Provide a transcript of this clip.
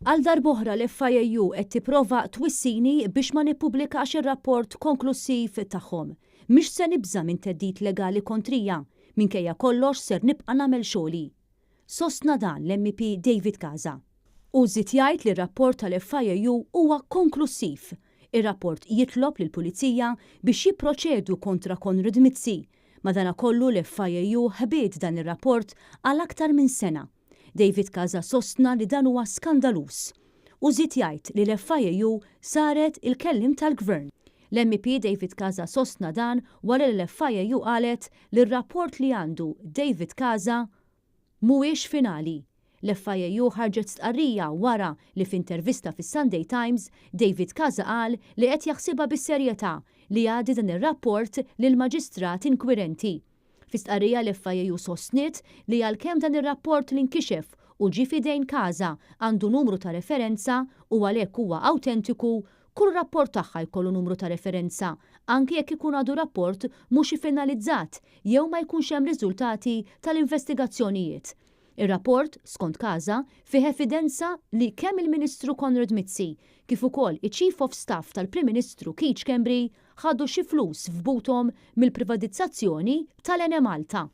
Għal darb'oħra l-FIAU qed tipprova twissini biex ma nippubblikax ir-rapport konklusiv tagħhom. Mhix se nibża minn theddid legali kontrija, minkejja kollox ser nibqa' nagħmel xogħli. Sostna dan l-MEP David Casa. U żied jgħid li r-rapport tal-FIAU huwa konklusiv. Ir-rapport jitlob lill-Pulizija biex jipproċedu kontra Konrad Mizzi. Madankollu l-FIAU ħabiet dan ir-rapport għal aktar minn sena. David Casa sostna li dan huwa skandalus. U żied jgħid li l-FIAU saret il-kellim tal-Gvern. L-MEP David Casa sostna dan wara li l-FIAU qalet li r-rapport li għandu David Casa mhuwiex finali. L-FIAU ħarġet stqarrija wara li f'intervista fis-Sunday Times David Casa qal li qed jaħsibha bis-serjetà li jgħaddi dan ir-rapport lill-maġistrat inkwirenti. Fi stqarrija l-FIAU sostniet li għalkemm dan ir-rapport li nkixef u ġie f'idejn Casa għandu numru ta' referenza u għalhekk huwa awtentiku, kull rapport tagħha jkollu numru ta' referenza, anke jekk ikun għadu rapport mhux iffinalizzat jew ma jkunx hemm riżultati tal-investigazzjonijiet. Ir-rapport, skont Casa, fih evidenza li kemm il-Ministru Konrad Mizzi kif ukoll iċ-Chief of Staff tal-Prim Ministru Keith Schembri ħadu xi flus f'buthom mill-privatizzazzjoni tal-Ene Malta.